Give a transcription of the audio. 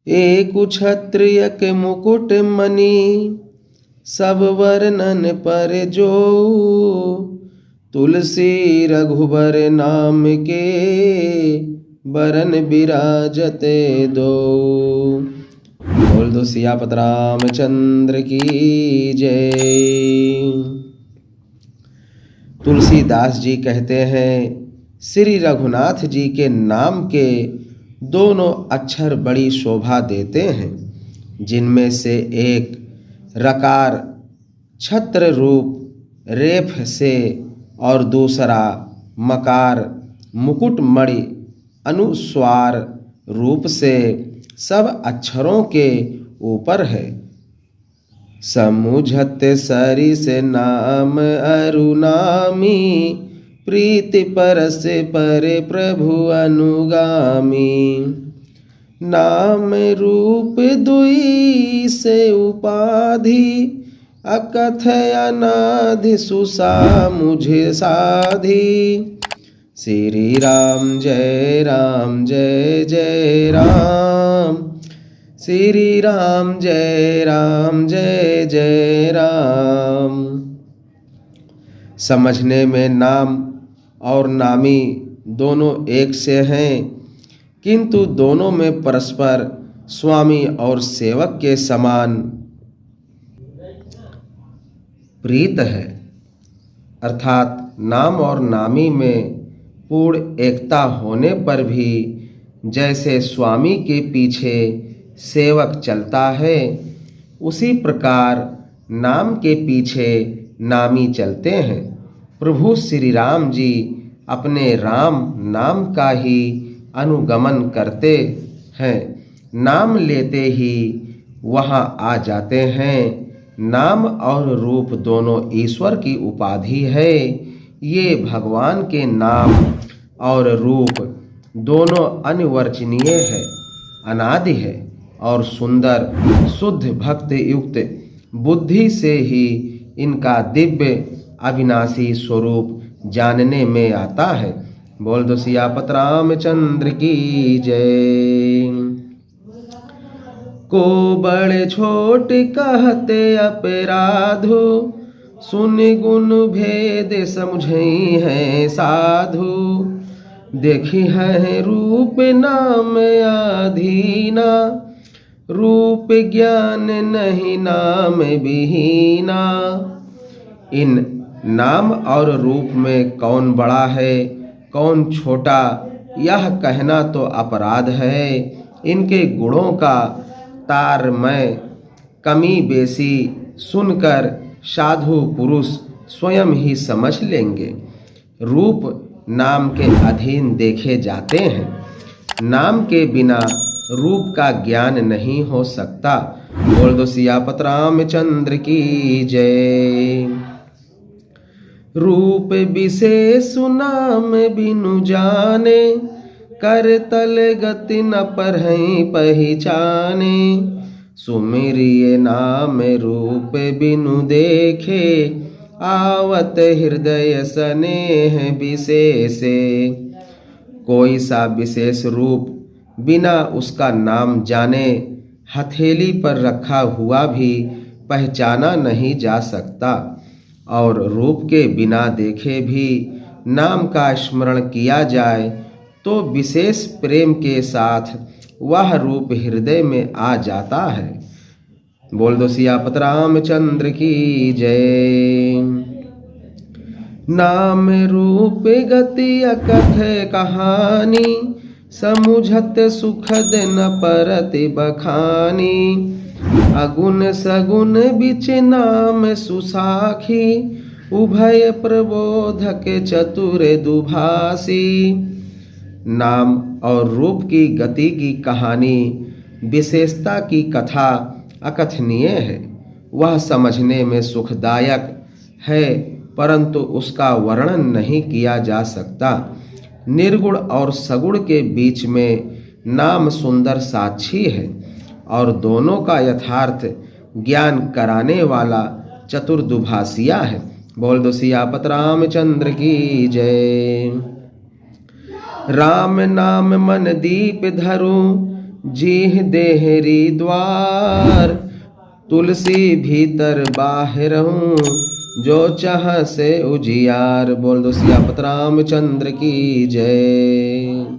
एक क्षत्रिय के मुकुट मणि सब वर्णन पर जो, तुलसी रघुबर नाम के बरन बिराजते दो। बोल दो सियापत रामचंद्र की जय। तुलसीदास जी कहते हैं, श्री रघुनाथ जी के नाम के दोनों अक्षर बड़ी शोभा देते हैं, जिनमें से एक रकार छत्र रूप रेफ से और दूसरा मकार मुकुटमणि अनुस्वार रूप से सब अक्षरों के ऊपर है। समुझत सरिस नाम अरुनामी, प्रीति परस पर प्रभु अनुगामी। नाम रूप दुई से उपाधि, अकथय अनाधि सुसा मुझे साधी। श्री राम जय जय राम, श्री राम जय जय राम। समझने में नाम और नामी दोनों एक से हैं, किंतु दोनों में परस्पर स्वामी और सेवक के समान प्रीत है। अर्थात नाम और नामी में पूर्ण एकता होने पर भी जैसे स्वामी के पीछे सेवक चलता है, उसी प्रकार नाम के पीछे नामी चलते हैं। प्रभु श्री राम जी अपने राम नाम का ही अनुगमन करते हैं, नाम लेते ही वहाँ आ जाते हैं। नाम और रूप दोनों ईश्वर की उपाधि है। ये भगवान के नाम और रूप दोनों अनिर्वचनीय है, अनादि है और सुंदर शुद्ध भक्त युक्त बुद्धि से ही इनका दिव्य अविनाशी स्वरूप जानने में आता है। बोल दो सियापत रामचंद्र की जय। को बड़े छोट कहते अपराधो, सुन गुण भेद समझई है साधु। देखी है रूप नाम आधीना, रूप ज्ञान नहीं नाम विहीना। इन नाम और रूप में कौन बड़ा है कौन छोटा, यह कहना तो अपराध है। इनके गुणों का तारमय कमी बेसी सुनकर साधु पुरुष स्वयं ही समझ लेंगे। रूप नाम के अधीन देखे जाते हैं, नाम के बिना रूप का ज्ञान नहीं हो सकता। बोल दो सियापत रामचंद्र की जय। रूप विशेष नाम बिनु जाने, कर तल गति न परहि पहचाने। सुमिरिय नाम रूप बिनु देखे, आवत हृदय स्नेह विशेषे। कोई सा विशेष रूप बिना उसका नाम जाने हथेली पर रखा हुआ भी पहचाना नहीं जा सकता, और रूप के बिना देखे भी नाम का स्मरण किया जाए तो विशेष प्रेम के साथ वह रूप हृदय में आ जाता है। बोल दो सियापत रामचंद्र की जय। नाम रूप गति अकथ कहानी, समुझत सुखद न परति बखानी। अगुण सगुण बिच नाम सुसाखी, उभय प्रबोधक चतुर दुभासी। नाम और रूप की गति की कहानी, विशेषता की कथा अकथनीय है। वह समझने में सुखदायक है, परंतु उसका वर्णन नहीं किया जा सकता। निर्गुण और सगुण के बीच में नाम सुंदर साक्षी है, और दोनों का यथार्थ ज्ञान कराने वाला चतुर्दुभासिया है। बोल दो सियापत रामचंद्र की जय। राम नाम मन दीप धरूं, जीह देहरी द्वार, तुलसी भीतर बाहिरहूँ, जो चाह से उजियार। बोल दो सियापत रामचंद्र की जय।